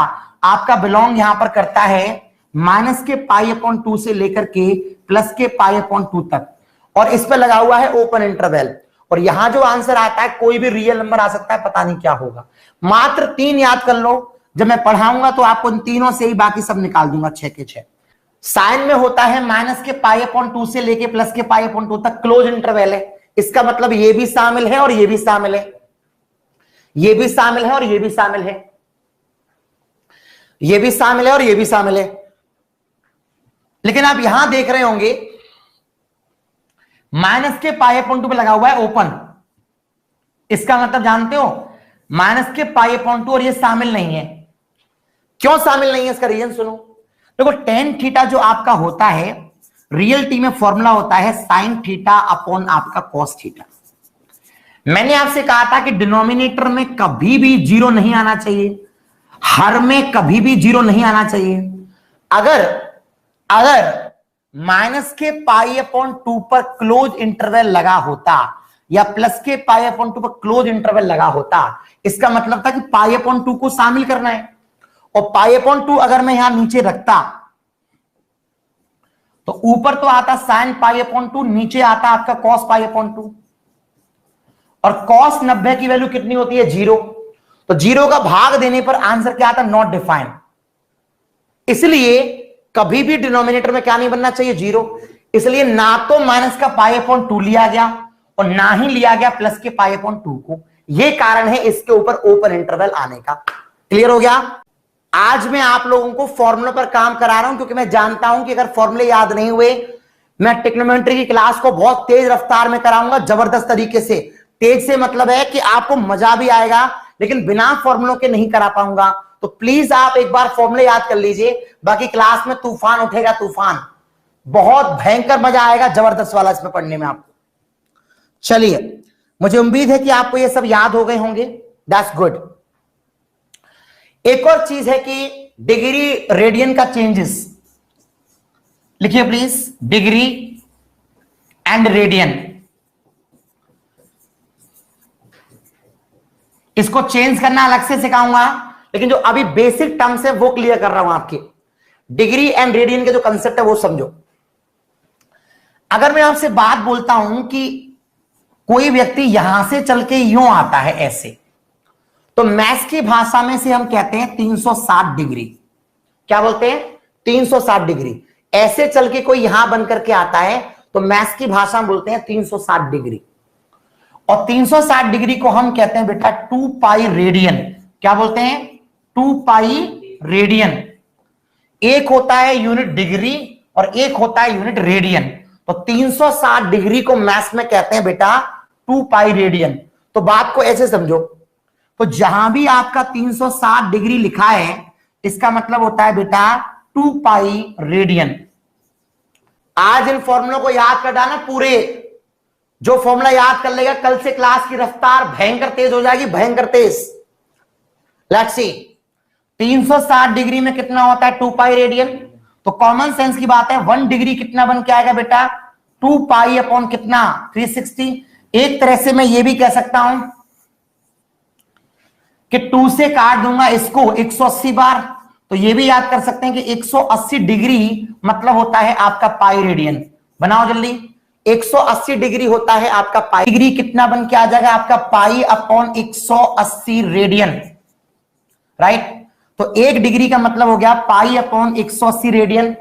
आपका बिलोंग यहां पर करता है माइनस के π/2 से लेकर के प्लस के π/2 तक और इस पे लगा हुआ है ओपन इंटरवल। और यहां जो आंसर आता है कोई भी रियल नंबर आ सकता है, पता नहीं क्या होगा। मात्र 3 याद कर लो, जब मैं पढ़ाऊंगा तो आपको इन तीनों से ही बाकी सब निकाल दूंगा 6 के 6। साइन में होता है माइनस के π/2 से लेके प्लस के π/2 तक क्लोज इंटरवल है। इसका मतलब ये भी शामिल है और ये भी शामिल है, ये भी शामिल है और ये भी शामिल है। ये भी शामिल है और ये भी शामिल है। लेकिन आप यहां देख रहे होंगे माइनस के पाई अपॉन 2 पे लगा हुआ है ओपन। इसका मतलब जानते हो, माइनस के पाई अपॉन 2 और ये शामिल नहीं है। क्यों शामिल नहीं है, इसका रीजन सुनो। देखो टेन थीटा जो आपका होता है रियलिटी में फॉर्मूला होता है साइन थीटा अपॉन आपका कॉस थीटा। मैंने आपसे कहा था कि डिनोमिनेटर में कभी भी जीरो नहीं आना चाहिए, हर में कभी भी जीरो नहीं आना चाहिए। अगर माइनस के पाई अपॉन 2 पर क्लोज इंटरवल लगा होता या प्लस के पाई अपॉन 2 पर क्लोज इंटरवल लगा होता, इसका मतलब था कि पाई अपॉन 2 को शामिल करना है। और पाई अपॉन 2 अगर मैं यहां नीचे रखता तो ऊपर तो आता साइन पाई अपॉन 2, नीचे आता आपका कॉस पाई अपॉन 2। और कॉस 90 की वैल्यू कितनी होती है, 0। तो 0 का भाग देने पर आंसर क्या आता, नॉट डिफाइंड। इसलिए कभी भी डिनोमिनेटर में क्या नहीं बनना चाहिए, 0। इसलिए ना तो माइनस का पाई अपॉन 2 लिया गया और ना ही लिया गया प्लस के पाई अपॉन 2 को। यह कारण है इसके ऊपर ओपन इंटरवल आने का। क्लियर हो गया। आज मैं आप लोगों को फॉर्मूले पर काम करा रहा हूं क्योंकि मैं जानता हूं कि अगर फॉर्मूले याद नहीं हुए, मैं ट्रिग्नोमेट्री की क्लास को बहुत तेज रफ्तार में कराऊंगा, जबरदस्त तरीके से। तेज से मतलब है कि आपको मजा भी आएगा, लेकिन बिना फॉर्मूलों के नहीं करा पाऊंगा। तो प्लीज आप एक बार फॉर्मूले याद कर लीजिए, बाकी क्लास में तूफान उठेगा, तूफान। बहुत भयंकर मजा आएगा, जबरदस्त वाला इसमें पढ़ने में आपको। चलिए, मुझे उम्मीद है कि आपको ये सब याद हो गए होंगे। That's good. एक और चीज है कि डिग्री रेडियन का चेंजेस लिखिए प्लीज, डिग्री एंड रेडियन। इसको चेंज करना अलग से सिखाऊंगा, लेकिन जो अभी बेसिक टर्म्स है वो क्लियर कर रहा हूं आपके। डिग्री एंड रेडियन के जो कंसेप्ट है वो समझो। अगर मैं आपसे बात बोलता हूं कि कोई व्यक्ति यहां से चल के यूं आता है ऐसे, तो मैथ्स की भाषा में से हम कहते हैं 360 डिग्री। क्या बोलते हैं, 360 डिग्री। ऐसे चल के कोई यहां बन करके आता है तो मैथ्स की भाषा में बोलते हैं 360 डिग्री। और 360 डिग्री को हम कहते हैं बेटा 2 पाई रेडियन। क्या बोलते हैं, 2 पाई रेडियन। एक होता है यूनिट डिग्री और एक होता है यूनिट रेडियन। तो 360 डिग्री को मैथ्स में कहते हैं बेटा 2 पाई रेडियन। तो बात को ऐसे समझो, तो जहां भी आपका 360 डिग्री लिखा है इसका मतलब होता है बेटा 2 पाई रेडियन। आज इन फॉर्मूलों को याद कर डालना पूरे। जो फॉर्मूला याद कर लेगा कल से क्लास की रफ्तार भयंकर तेज हो जाएगी, भयंकर तेज। लेट्स सी, 360 डिग्री में कितना होता है, 2 पाई रेडियन। तो कॉमन सेंस की बात है, 1 डिग्री कितना बन के आएगा बेटा, 2 पाई अपॉन कितना, 360। एक तरह से मैं ये भी कह सकता हूं कि 2 से काट दूंगा इसको 180 बार, तो ये भी याद कर सकते हैं कि 180 डिग्री मतलब होता है आपका पाई रेडियन। बनाओ जल्दी, 180 डिग्री होता है आपका पाई। डिग्री कितना बन के आ जाएगा आपका, पाई अपॉन 180 रेडियन, राइट। तो 1 डिग्री का मतलब हो गया पाई अपॉन 180 रेडियन।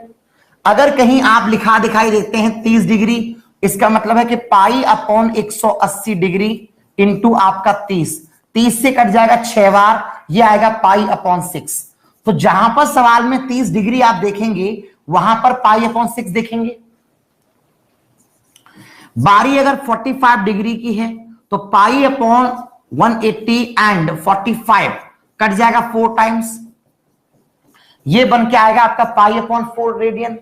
अगर कहीं आप लिखा दिखाई देते हैं 30 डिग्री, इसका मतलब है कि पाई अपॉन 180 डिग्री इंटू आपका 30। 30 से कट जाएगा 6 बार, ये आएगा पाई अपॉन 6। तो जहां पर सवाल में 30 डिग्री आप देखेंगे वहां पर पाई अपॉन 6 देखेंगे। बारी अगर 45 डिग्री की है तो पाई अपॉन 180 एंड 45 कट जाएगा 4 टाइम्स, ये बन के आएगा आपका पाई अपॉन 4 रेडियन।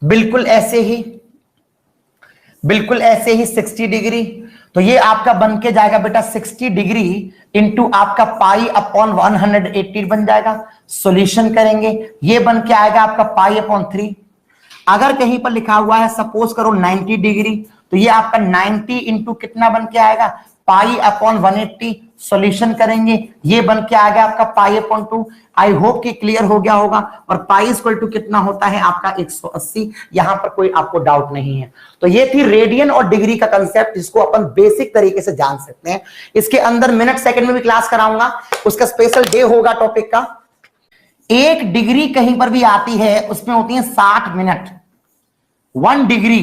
बिल्कुल ऐसे ही 60 डिग्री, तो ये आपका बन के जाएगा बेटा 60 डिग्री इंटू आपका पाई अपॉन 180 बन जाएगा। सॉल्यूशन करेंगे, ये बन के आएगा आपका पाई अपॉन 3। अगर कहीं पर लिखा हुआ है सपोज करो 90 डिग्री, तो ये आपका 90 इंटू कितना बन के आएगा, पाई अपॉन 180। सॉल्यूशन करेंगे, ये बन के आ गया आपका पाई अपॉन 2। आई होप कि क्लियर हो गया होगा। और पाई इक्वल टू कितना होता है आपका 180। यहां पर कोई आपको डाउट नहीं है। तो ये थी रेडियन और डिग्री का कंसेप्ट, जिसको अपन बेसिक तरीके से जान सकते हैं। इसके अंदर मिनट सेकंड में भी क्लास कराऊंगा, उसका स्पेशल डे होगा टॉपिक का। 1 डिग्री कहीं पर भी आती है उसमें होती है 60 मिनट। 1 डिग्री,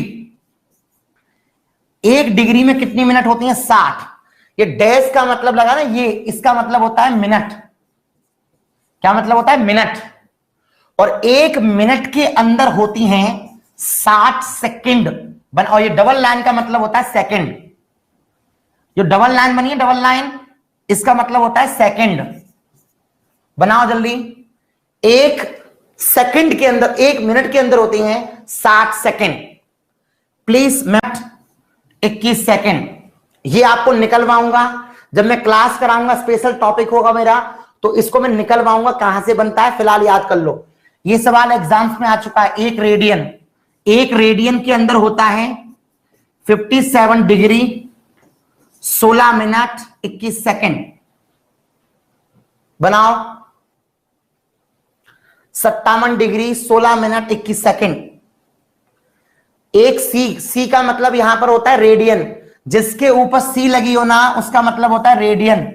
1 डिग्री में कितनी मिनट होती है, 60। ये डैश का मतलब लगा ना, ये इसका मतलब होता है मिनट। क्या मतलब होता है? मिनट। और 1 मिनट के अंदर होती हैं 60 सेकंड। और ये डबल लाइन का मतलब होता है सेकंड। जो डबल लाइन बनी है, डबल लाइन, इसका मतलब होता है सेकंड। बनाओ जल्दी। 1 सेकंड के अंदर, 1 मिनट के अंदर होती हैं 60 सेकंड। Please minute 21 second. ये आपको निकलवाऊंगा जब मैं क्लास कराऊंगा, स्पेशल टॉपिक होगा मेरा, तो इसको मैं निकलवाऊंगा कहां से बनता है। फिलहाल याद कर लो, ये सवाल एग्जाम्स में आ चुका है। 1 रेडियन के अंदर होता है 57 डिग्री 16 मिनट 21 सेकंड। बनाओ। 57 डिग्री 16 मिनट 21 सेकंड। एक सी का मतलब यहां पर होता है रेडियन। जिसके ऊपर सी लगी हो ना, उसका मतलब होता है रेडियन।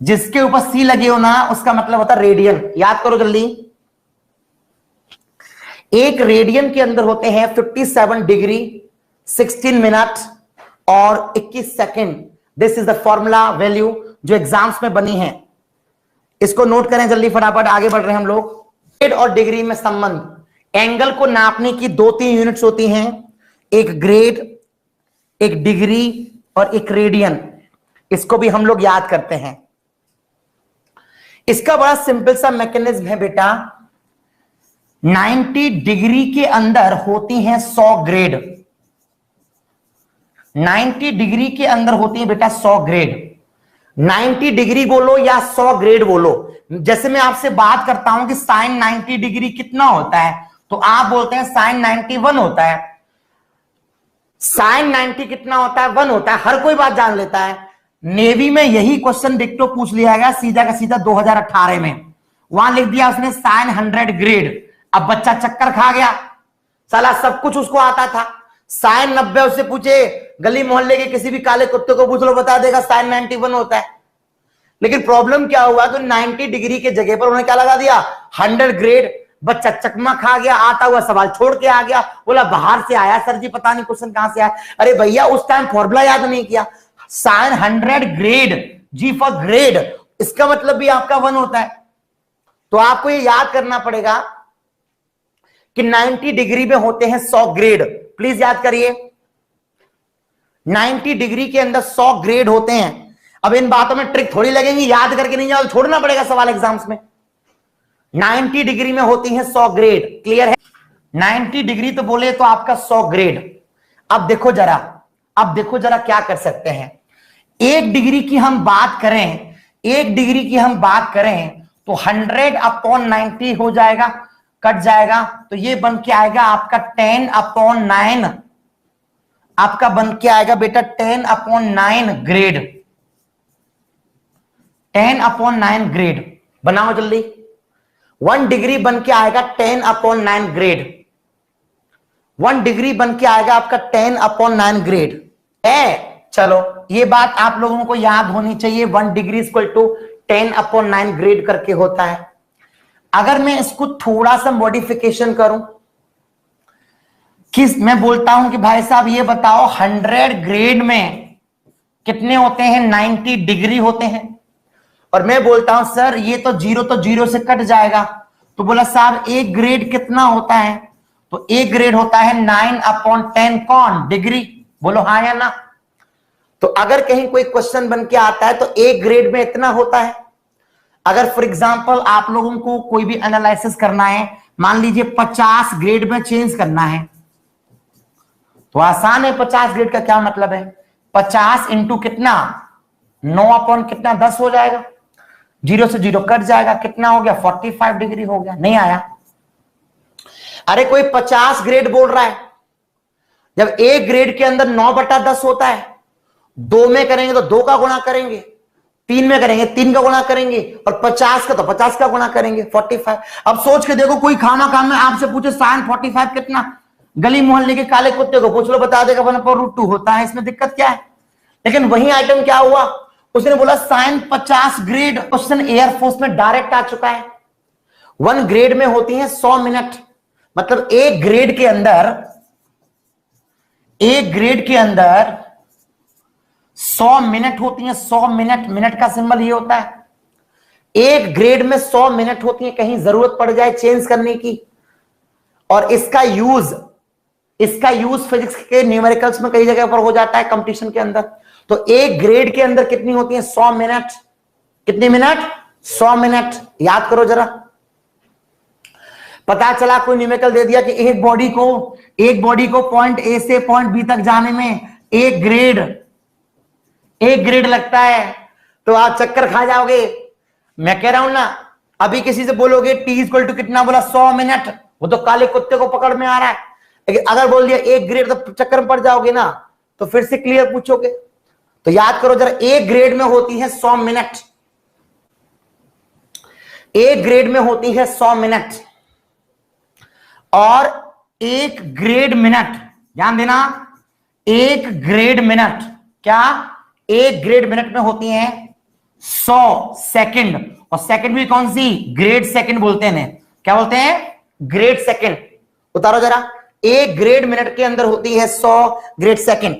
जिसके ऊपर सी लगी हो ना, उसका मतलब होता है रेडियन। याद करो जल्दी। 1 रेडियन के अंदर होते हैं 57 डिग्री 16 मिनट और 21 second. This is the formula value जो एग्जाम्स में बनी है। इसको नोट करें जल्दी, फटाफट आगे बढ़ रहे हैं हम लोग। ग्रेड और डिग्री में संबंध। एंगल को नापने की 2-3 यूनिट्स होती हैं, एक ग्रेड, एक डिग्री और एक रेडियन। इसको भी हम लोग याद करते हैं। इसका बड़ा सिंपल सा मैकेनिज्म है बेटा। 90 डिग्री के अंदर होती हैं 100 ग्रेड। 90 डिग्री के अंदर होती है बेटा 100 ग्रेड। 90 डिग्री बोलो या 100 ग्रेड बोलो। जैसे मैं आपसे बात करता हूं कि साइन 90 डिग्री कितना होता है, तो आप बोलते हैं साइन 91 होता है। साइन 90 कितना होता है? 1 होता है। हर कोई बात जान लेता है। नेवी में यही क्वेश्चन डिक्टो पूछ लिया गया सीधा का सीधा 2018 में। वहां लिख दिया उसने साइन 100 ग्रेड। अब बच्चा चक्कर खा गया, साला सब कुछ उसको आता था। साइन 90 उससे पूछे, गली मोहल्ले के किसी भी काले कुत्ते को पूछ लो, बता देगा साइन 91 होता है। लेकिन प्रॉब्लम क्या हुआ कि 90 डिग्री के जगह पर उन्होंने क्या लगा दिया? 100 ग्रेड। बच्चा चकमा खा गया, आता हुआ सवाल छोड़ के आ गया, बोला बाहर से आया सर जी, पता नहीं क्वेश्चन कहां से आया। अरे भैया उस टाइम फॉर्मूला याद नहीं किया। Sine 100 grade, G for grade, इसका मतलब भी आपका 1 होता है। तो आपको ये याद करना पड़ेगा कि 90 डिग्री में होते हैं 100 ग्रेड। प्लीज याद करिए, 90 डिग्री के अंदर 100 ग्रेड होते हैं। अब इन बातों में ट्रिक थोड़ी लगेंगी, याद करके नहीं जाओ, छोड़ना पड़ेगा सवाल एग्जाम्स में। 90 डिग्री में होती है 100 ग्रेड। क्लियर है? 90 डिग्री तो बोले तो आपका 100 ग्रेड। अब देखो जरा क्या कर सकते हैं। 1 डिग्री की हम बात करें, 1 डिग्री की हम बात करें तो 100/90 हो जाएगा, कट जाएगा, तो ये बन के आएगा आपका 10/9। आपका बन के आएगा बेटा 10/9 ग्रेड। 10/9 ग्रेड। बनाओ जल्दी। 1 डिग्री बन के आएगा 10/9 ग्रेड। 1 डिग्री बन के आएगा आपका 10/9 ग्रेड है। चलो ये बात आप लोगों को याद होनी चाहिए, 1 डिग्री इक्वल टू 10/9 ग्रेड करके होता है। अगर मैं इसको थोड़ा सा मॉडिफिकेशन करूं, किस मैं बोलता हूं कि भाई साहब ये बताओ 100 ग्रेड में कितने होते हैं? 90 डिग्री होते हैं। और मैं बोलता हूं सर ये तो जीरो से कट जाएगा, तो बोला साहब 1 ग्रेड कितना होता है? तो 1 ग्रेड होता है 9/10 कौन? डिग्री। बोलो हाँ या ना। तो अगर कहीं कोई क्वेश्चन बन के आता है तो 1 ग्रेड में इतना होता है। अगर फॉर एग्जांपल आप लोगों को कोई भी एनालिसिस करना है, मान लीजिए 50 ग्रेड में चेंज करना है, तो आसान है। 50 ग्रेड का क्या मतलब है? 50 इंटू कितना? 9/कितना? 10 हो जाएगा। 0 से 0 कट जाएगा, कितना हो गया? 45 डिग्री हो गया। नहीं आया? अरे कोई 50 ग्रेड बोल रहा है, जब 1 ग्रेड के अंदर 9/10 होता है, 2 में करेंगे तो 2 का गुणा करेंगे, 3 में करेंगे 3 का गुणा करेंगे, और 50 का तो 50 का गुणा करेंगे, 45। अब सोच के देखो, कोई खाना काम में आपसे पूछे साइन 45 कितना, गली मोहल्ले के काले कुत्ते को पूछ लो, बता देगा 1/√2 होता है। इसमें दिक्कत क्या है? लेकिन वही आइटम क्या हुआ, उसने बोला साइन 50 ग्रेड। क्वेश्चन एयरफोर्स में डायरेक्ट आ चुका है। 1 ग्रेड में होती है 100 मिनट, मतलब 1 ग्रेड के अंदर 100 मिनट होती है। 100 मिनट, मिनट का सिंबल ये होता है एक ग्रेड में 100 मिनट होती है, कहीं जरूरत पड़ जाए चेंज करने की, और इसका यूज फिजिक्स के न्यूमेरिकल्स में कई जगह पर हो जाता है कंपटीशन के अंदर। तो एक ग्रेड के अंदर कितनी होती है? 100 मिनट। कितनी मिनट? 100 मिनट। याद करो जरा। पता चला कोई न्यूमेरिकल दे दिया कि एक बॉडी को पॉइंट ए से पॉइंट बी तक जाने में एक ग्रेड लगता है, तो आप चक्कर खा जाओगे। मैं कह रहा हूं ना, अभी किसी से बोलोगे टी इक्वल टू कितना, बोला 100 मिनट, वो तो काले कुत्ते को पकड़ में आ रहा है। लेकिन अगर बोल दिया एक ग्रेड, तो चक्कर में पड़ जाओगे ना, तो फिर से क्लियर पूछोगे। तो याद करो जरा, एक ग्रेड में होती है 100 मिनट। एक ग्रेड में होती है 100 मिनट, और एक ग्रेड मिनट, ध्यान देना, एक ग्रेड मिनट, क्या? एक ग्रेड मिनट में होती है 100 सेकंड। और सेकंड भी कौन सी? ग्रेड सेकंड बोलते हैं। क्या बोलते हैं? Grade second. उतारो जरा, एक ग्रेड मिनट के अंदर होती है 100 ग्रेड सेकंड।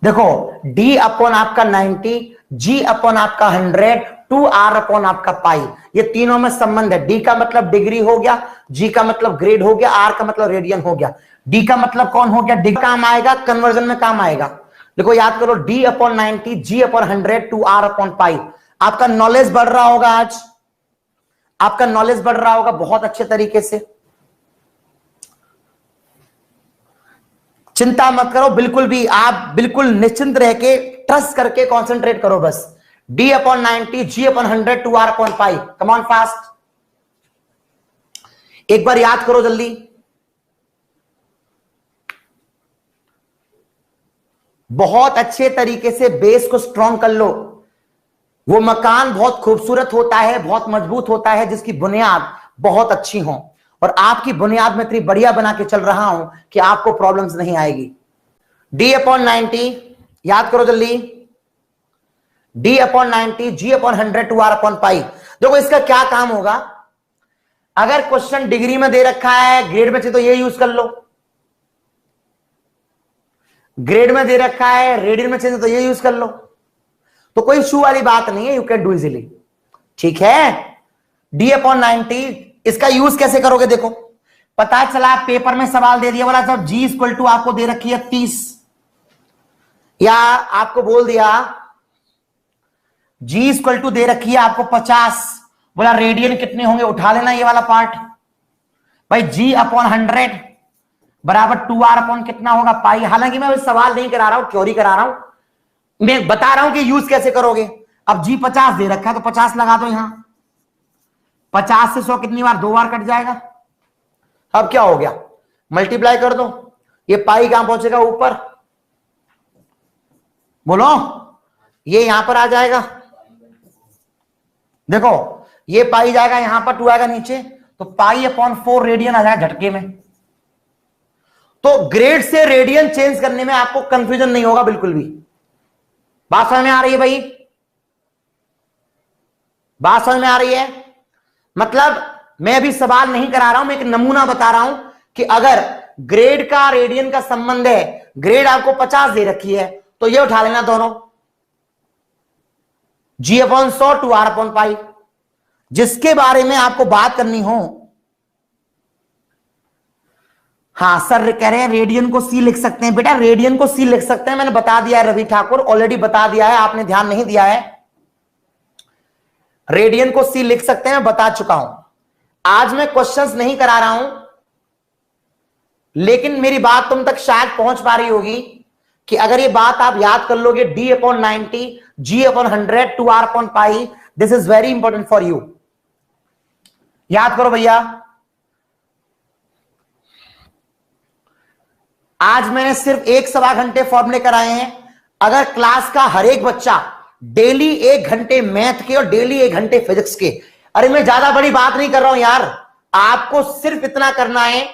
देखो, d अपॉन आपका 90, g अपॉन आपका 100, 2r अपॉन आपका पाई, ये तीनों में संबंध है। d का मतलब डिग्री हो गया, g का मतलब ग्रेड हो गया, r का मतलब रेडियन हो गया। d का मतलब कौन हो गया? डिग्री काम आएगा, कन्वर्जन में काम आएगा। देखो याद करो, d upon 90, g upon 100, 2r upon pi. आपका नॉलेज बढ़ रहा होगा, आज आपका नॉलेज बढ़ रहा होगा बहुत अच्छे तरीके से। चिंता मत करो बिल्कुल भी, आप बिल्कुल निश्चिंत रह के ट्रस्ट करके कंसंट्रेट करो बस। d upon 90, g upon 100, 2r upon pi. Come on fast, एक बार याद करो जल्दी। बहुत अच्छे तरीके से बेस को स्ट्रॉन्ग कर लो। वो मकान बहुत खूबसूरत होता है, बहुत मजबूत होता है, जिसकी बुनियाद बहुत अच्छी हो। और आपकी बुनियाद में इतनी बढ़िया बना के चल रहा हूं कि आपको प्रॉब्लम्स नहीं आएगी। d अपॉन 90, याद करो जल्दी, d upon 90, g upon 100, 2r upon pi. देखो इसका क्या काम होगा, अगर क्वेश्चन डिग्री में दे रखा है, ग्रेड में चाहिए तो ये यूज कर लो। ग्रेड में दे रखा है, रेडियन में चाहिए तो ये यूज कर लो। तो कोई इशू वाली बात नहीं है, यू कैन डू इजिली। ठीक है, d अपॉन 90, इसका यूज कैसे करोगे? देखो, पता चला पेपर में सवाल दे दिया, बोला जब g इक्वल टू आपको दे रखी है 30, या आपको बोल दिया g इक्वल टू दे रखी है आपको 50, बोला रेडियन कितने होंगे, उठा लेना ये वाला पार्ट। भाई g अपॉन 100 बराबर 2r अपॉन कितना होगा? पाई। हालांकि मैं सवाल नहीं करा रहा हूं, थ्योरी करा रहा हूं, मैं बता रहा हूं कि यूज कैसे करोगे। अब g 50 दे रखा है, तो 50 लगा दो यहां। 50 से 100 कितनी बार? 2 बार कट जाएगा। अब क्या हो गया? मल्टीप्लाई कर दो, ये पाई कहां पहुंचेगा? ऊपर। बोलो, ये यहां पर आ जाएगा। देखो, ये पाई जाएगा यहां पर, 2 आएगा नीचे, तो पाई अपॉन 4 रेडियन आ जाएगा झटके में। तो ग्रेड से रेडियन चेंज करने में आपको कंफ्यूजन नहीं होगा बिल्कुल भी। बात समझ में आ रही है भाई? बात समझ में आ रही है? मतलब मैं अभी सवाल नहीं करा रहा हूं, मैं एक नमूना बता रहा हूं कि अगर ग्रेड का रेडियन का संबंध है, ग्रेड आपको 50 दे रखी है, तो ये उठा लेना दोनों, g upon 100, 2r upon pi. जिसके बारे में आपको बात करनी हो, हाँ सर कह रहे हैं रेडियन को सी लिख सकते हैं। बेटा रेडियन को सी लिख सकते हैं, मैंने बता दिया है, रवि ठाकुर ऑलरेडी बता दिया है, आपने ध्यान नहीं दिया है। रेडियन को सी लिख सकते हैं, मैं बता चुका हूं। आज मैं क्वेश्चंस नहीं करा रहा हूं, लेकिन मेरी बात तुम तक शायद पहुंच पा रही होगी कि अगर ये बात आप याद कर लोगे, d upon 90, g upon 100, 2r upon pi, this is very important for you. याद करो भैया, आज मैंने सिर्फ 1 घंटे फॉर्मूले कराए हैं। अगर क्लास का हर एक बच्चा डेली 1 घंटे मैथ के और डेली 1 घंटे फिजिक्स के, अरे मैं ज्यादा बड़ी बात नहीं कर रहा हूं यार, आपको सिर्फ इतना करना है,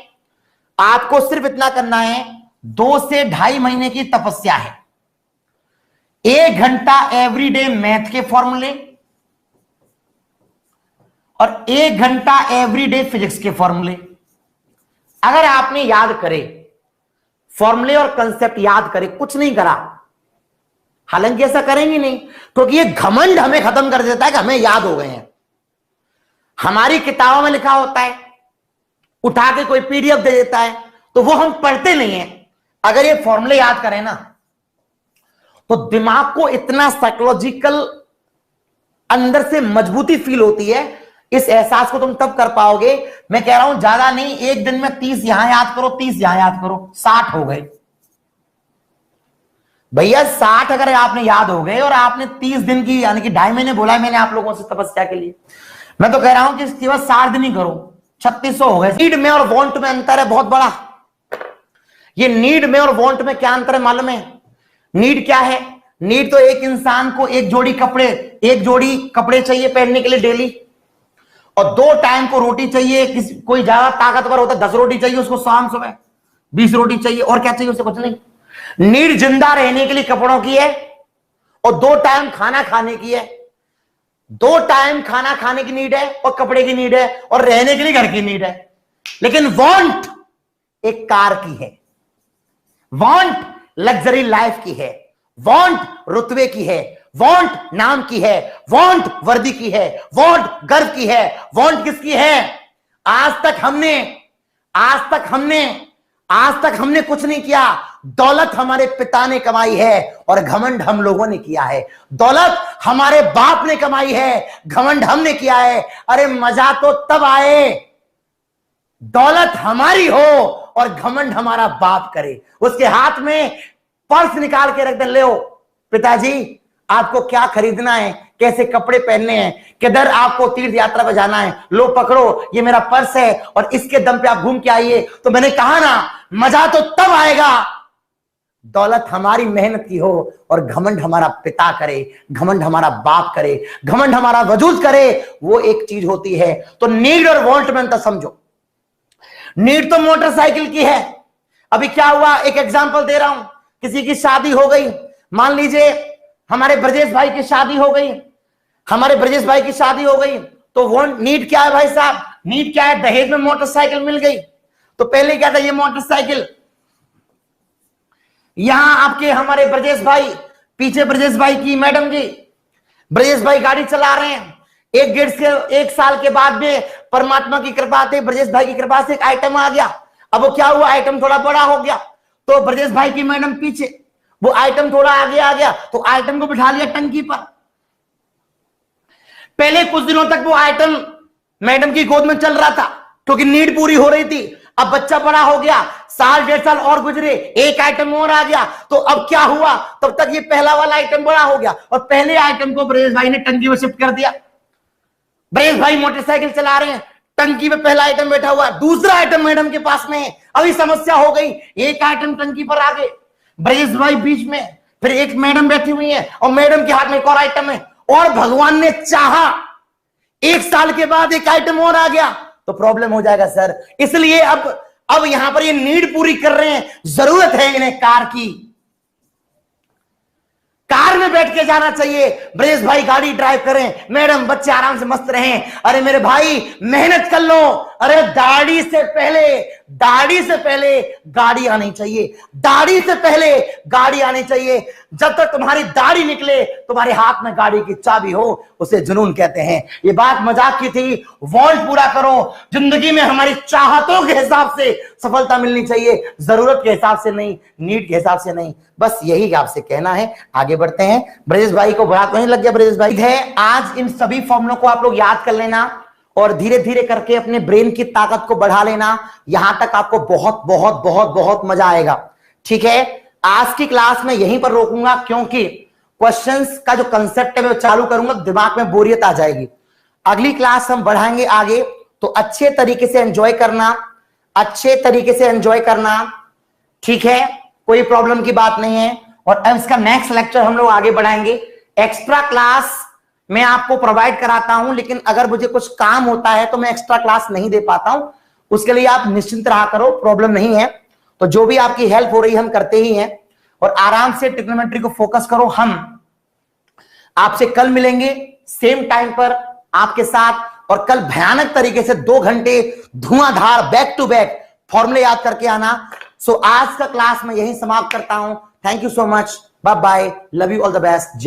आपको सिर्फ इतना करना है, 2 से 2.5 महीने की तपस्या है। 1 घंटा एवरीडे मैथ के फॉर्मूले और 1 घंटा एवरीडे फिजिक्स के फॉर्मूले। अगर आपने याद करे, फॉर्मूले और कंसेप्ट याद करे, कुछ नहीं करा, हालांकि ऐसा करेंगे नहीं, क्योंकि ये घमंड हमें खत्म कर देता है कि हमें याद हो गए हैं। हमारी किताबों में लिखा होता है, उठा के कोई पीडीएफ दे देता है, तो वो हम पढ़ते नहीं है। अगर ये फॉर्मूले याद करें ना, तो दिमाग को इतना साइकोलॉजिकल अंदर से मजबूती फील होती है। इस एहसास को तुम तब कर पाओगे, मैं कह रहा हूं ज्यादा नहीं, एक दिन में 30 यहां याद करो, 30 यहां याद करो, 60 हो गए भैया। 60 अगर आपने याद हो गए और आपने 30 दिन की यानी कि 2.5 महीने बोला है मैंने आप लोगों से तपस्या के लिए, मैं तो कह रहा हूं कि इसके बाद 60 दिन ही करो, 3600 हो गए। नीड में और वांट में अंतर है बहुत बड़ा। ये नीड में और वांट में क्या अंतर है मालूम है? नीड क्या है? नीड तो एक इंसान को एक जोड़ी कपड़े चाहिए पहनने के लिए डेली, और 2 टाइम को रोटी चाहिए। कोई ज्यादा ताकतवर होता है 10 रोटी चाहिए उसको, शाम सुबह 20 रोटी चाहिए, और क्या चाहिए उसे? कुछ नहीं। नीड जिंदा रहने के लिए कपड़ों की है, और 2 टाइम खाना खाने की है। 2 टाइम खाना खाने की नीड है, और कपड़े की नीड है, और रहने के लिए घर की नीड है। लेकिन वांट एक कार की है, वांट लग्जरी लाइफ की है, वांट रुतबे की है, वांट नाम की है, वांट वर्दी की है, वांट गर्व की है। वांट किसकी है? आज तक हमने कुछ नहीं किया। दौलत हमारे पिता ने कमाई है और घमंड हम लोगों ने किया है। दौलत हमारे बाप ने कमाई है, घमंड हमने किया है। अरे मजा तो तब आए दौलत हमारी हो और घमंड हमारा बाप करे। उसके हाथ में पर्स निकाल के रख दे, ले पिताजी आपको क्या खरीदना है, कैसे कपड़े पहनने हैं, किधर आपको तीर्थ यात्रा पर जाना है, लो पकड़ो, ये मेरा पर्स है और इसके दम पे आप घूम के आइए। तो मैंने कहा ना, मजा तो तब आएगा दौलत हमारी मेहनत की हो और घमंड हमारा पिता करे, घमंड हमारा बाप करे, घमंड हमारा वजूद करे। वो एक चीज होती है। तो नीड और वांट में अंतर समझो। नीड तो मोटरसाइकिल की है। अभी क्या हुआ, एक एग्जांपल दे रहा हूं। किसी की शादी हो गई, मान लीजिए हमारे ब्रजेश भाई की शादी हो गई, तो वो नीड क्या है भाई साहब? नीड क्या है? दहेज में मोटरसाइकिल मिल गई। तो पहले क्या था, ये मोटरसाइकिल, यहां आपके हमारे ब्रजेश भाई, पीछे ब्रजेश भाई की मैडम जी, ब्रजेश भाई गाड़ी चला रहे हैं। 1 साल के बाद में परमात्मा की कृपा से, ब्रजेश भाई की कृपा से एक आइटम आ गया। अब वो क्या हुआ, आइटम थोड़ा बड़ा हो गया, तो ब्रजेश भाई की मैडम पीछे, वो आइटम थोड़ा आगे आ गया, तो आइटम को बिठा लिया टंकी पर। पहले कुछ दिनों तक वो आइटम मैडम की गोद में चल रहा था क्योंकि नीड पूरी हो रही थी। अब बच्चा बड़ा हो गया, 1.5 साल और गुजरे, एक आइटम और आ गया। तो अब क्या हुआ, तब तक ये पहला वाला आइटम बड़ा हो गया और पहले आइटम को ब्रजेश भाई ने टंकी में शिफ्ट कर दिया। ब्रजेश भाई मोटरसाइकिल चला रहे हैं, टंकी में पहला आइटम बैठा हुआ, दूसरा आइटम मैडम के पास में है। अभी समस्या हो गई, एक आइटम टंकी पर आ गए, ब्रजेश भाई बीच में, फिर एक मैडम बैठी हुई है और मैडम के हाथ में एक और आइटम है, और भगवान ने चाहा 1 साल के बाद एक आइटम और आ गया तो प्रॉब्लम हो जाएगा सर। इसलिए अब यहां पर ये नीड पूरी कर रहे हैं, जरूरत है इन्हें कार की, कार में बैठ के जाना चाहिए। ब्रजेश भाई गाड़ी ड्राइव करें, मैडम बच्चे आराम से मस्त रहें। अरे मेरे भाई मेहनत कर लो। अरे दाढ़ी से पहले गाड़ी आनी चाहिए, दाढ़ी से पहले गाड़ी आनी चाहिए। जब तक तुम्हारी दाढ़ी निकले, तुम्हारे हाथ में गाड़ी की चाबी हो, उसे जुनून कहते हैं। ये बात मजाक की थी। वांट पूरा करो। जिंदगी में हमारी चाहतों के हिसाब से सफलता मिलनी चाहिए, जरूरत के हिसाब से नहीं, नीड के हिसाब से नहीं। बस यही आपसे कहना है। आगे बढ़ते हैं। ब्रजेश भाई को बड़ा नहीं लग गया? ब्रजेश भाई है, आज इन सभी फॉर्मूलों को आप लोग याद कर लेना और धीरे धीरे करके अपने ब्रेन की ताकत को बढ़ा लेना। यहां तक आपको बहुत बहुत बहुत बहुत मजा आएगा। ठीक है, आज की क्लास में यहीं पर रोकूंगा क्योंकि क्वेश्चंस का जो कंसेप्ट है मैं चालू करूंगा, दिमाग में बोरियत आ जाएगी। अगली क्लास हम बढ़ाएंगे आगे, तो अच्छे तरीके से एंजॉय करना, ठीक है, कोई प्रॉब्लम की बात नहीं है। और अब इसका नेक्स्ट लेक्चर हम लोग आगे बढ़ाएंगे। एक्स्ट्रा क्लास मैं आपको प्रोवाइड कराता हूं, लेकिन अगर मुझे कुछ काम होता है तो मैं एक्स्ट्रा क्लास नहीं दे पाता हूं। उसके लिए आप निश्चिंत रहा करो, प्रॉब्लम नहीं है। तो जो भी आपकी हेल्प हो रही है हम करते ही हैं, और आराम से ट्रिग्नोमेट्री को फोकस करो। हम आपसे कल मिलेंगे सेम टाइम पर आपके साथ, और कल भयानक तरीके से 2 घंटे धुआंधार बैक टू बैक फॉर्मूले याद करके आना। सो आज का क्लास मैं यही समाप्त करता हूं। Thank you so much. Bye bye, love you, all the best.